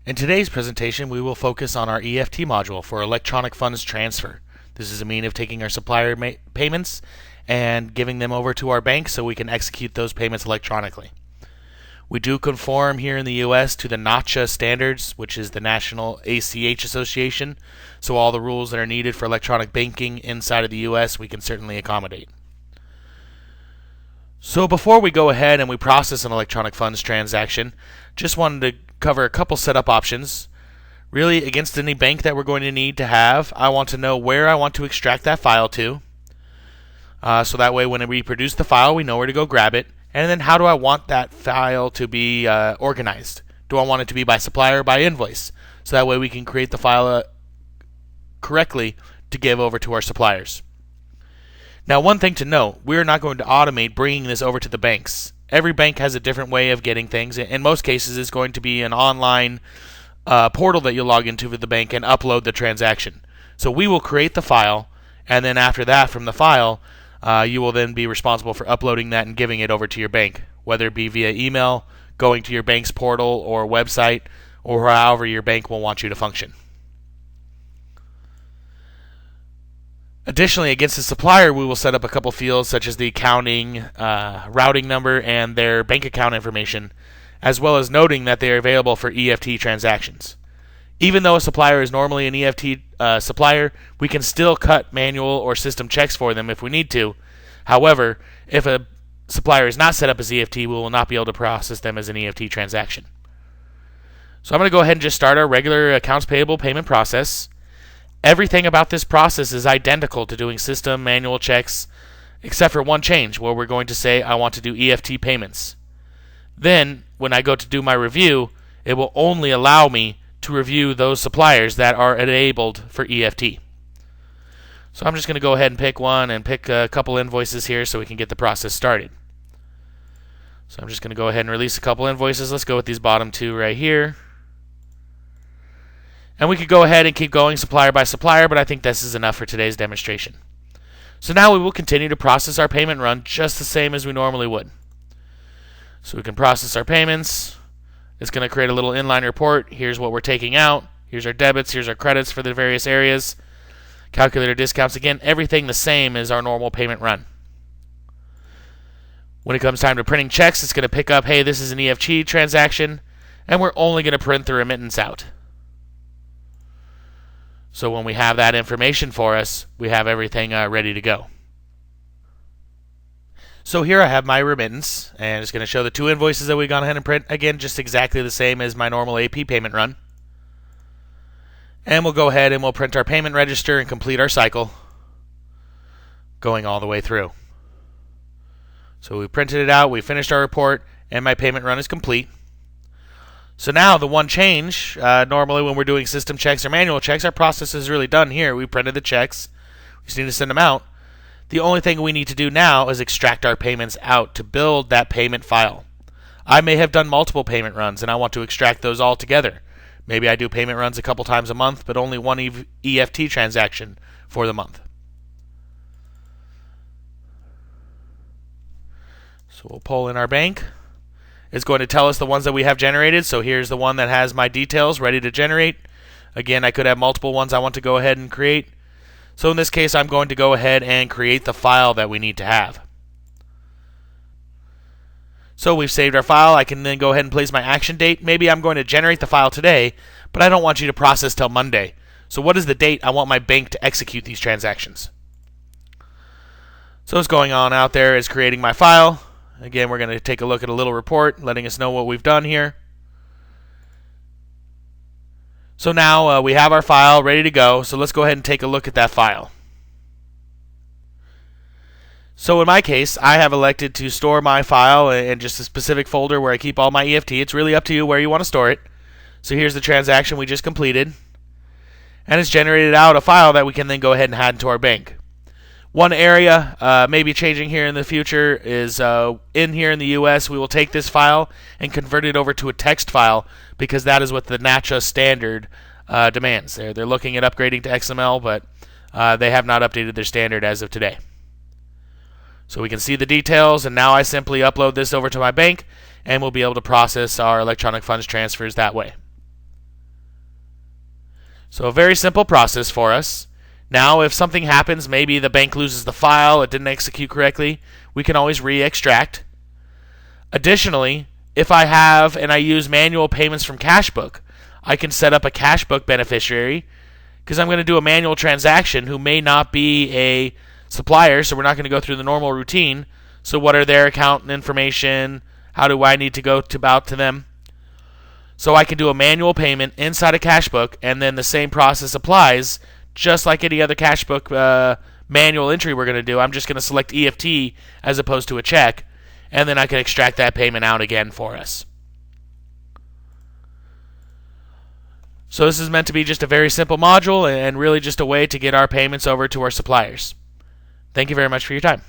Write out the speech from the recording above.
In today's presentation, we will focus on our EFT module for electronic funds transfer. This is a means of taking our supplier payments and giving them over to our bank so we can execute those payments electronically. We do conform here in the U.S. to the NACHA standards, which is the National ACH Association, so all the rules that are needed for electronic banking inside of the U.S. we can certainly accommodate. So before we go ahead and we process an electronic funds transaction, just wanted to cover a couple setup options. Really, against any bank that we're going to need to have, I want to know where I want to extract that file to. So that way when we produce the file, we know where to go grab it. And then how do I want that file to be organized? Do I want it to be by supplier or by invoice? So that way we can create the file correctly to give over to our suppliers. Now, one thing to note, we're not going to automate bringing this over to the banks. Every bank has a different way of getting things. In most cases, it's going to be an online portal that you log into with the bank and upload the transaction. So we will create the file, and then after that, from the file, you will then be responsible for uploading that and giving it over to your bank, whether it be via email, going to your bank's portal or website, or however your bank will want you to function. Additionally, against the supplier, we will set up a couple fields such as the accounting, routing number, and their bank account information, as well as noting that they are available for EFT transactions. Even though a supplier is normally an EFT supplier, we can still cut manual or system checks for them if we need to. However, if a supplier is not set up as EFT, we will not be able to process them as an EFT transaction. So I'm going to go ahead and just start our regular accounts payable payment process. Everything about this process is identical to doing system manual checks, except for one change where we're going to say I want to do EFT payments. Then, when I go to do my review, it will only allow me to review those suppliers that are enabled for EFT. So I'm just going to go ahead and pick one and pick a couple invoices here so we can get the process started. So I'm just going to go ahead and release a couple invoices. Let's go with these bottom two right here. And we could go ahead and keep going supplier by supplier, but I think this is enough for today's demonstration. So now we will continue to process our payment run just the same as we normally would. So we can process our payments. It's going to create a little inline report. Here's what we're taking out. Here's our debits. Here's our credits for the various areas. Calculator discounts. Again, everything the same as our normal payment run. When it comes time to printing checks, it's going to pick up, hey, this is an EFT transaction, and we're only going to print the remittance out. So when we have that information for us, we have everything ready to go. So here I have my remittance, and it's going to show the two invoices that we've gone ahead and print. Again, just exactly the same as my normal AP payment run. And we'll go ahead and we'll print our payment register and complete our cycle, going all the way through. So we printed it out, we finished our report, and my payment run is complete. So now the one change, normally when we're doing system checks or manual checks, our process is really done here. We printed the checks. We just need to send them out. The only thing we need to do now is extract our payments out to build that payment file. I may have done multiple payment runs and I want to extract those all together. Maybe I do payment runs a couple times a month, but only one EFT transaction for the month. So we'll pull in our bank. It's going to tell us the ones that we have generated. So here's the one that has my details ready to generate. Again, I could have multiple ones I want to go ahead and create. So in this case, I'm going to go ahead and create the file that we need to have. So we've saved our file. I can then go ahead and place my action date. Maybe I'm going to generate the file today, but I don't want you to process till Monday. So what is the date I want my bank to execute these transactions? So what's going on out there is creating my file. Again, we're going to take a look at a little report letting us know what we've done here. So now we have our file ready to go. So let's go ahead and take a look at that file. So in my case, I have elected to store my file in just a specific folder where I keep all my EFT. It's really up to you where you want to store it. So here's the transaction we just completed. And it's generated out a file that we can then go ahead and add into our bank. One area maybe changing here in the future is in here in the U.S. we will take this file and convert it over to a text file because that is what the NACHA standard demands. They're looking at upgrading to XML, but they have not updated their standard as of today. So we can see the details, and now I simply upload this over to my bank, and we'll be able to process our electronic funds transfers that way. So a very simple process for us. Now, if something happens, maybe the bank loses the file, it didn't execute correctly, we can always re-extract. Additionally, if I have and I use manual payments from Cashbook, I can set up a Cashbook beneficiary because I'm going to do a manual transaction who may not be a supplier, so we're not going to go through the normal routine. So what are their account information? How do I need to go about to them? So I can do a manual payment inside a Cashbook, and then the same process applies just like any other Cashbook manual entry we're going to do. I'm just going to select EFT as opposed to a check, and then I can extract that payment out again for us. So this is meant to be just a very simple module and really just a way to get our payments over to our suppliers. Thank you very much for your time.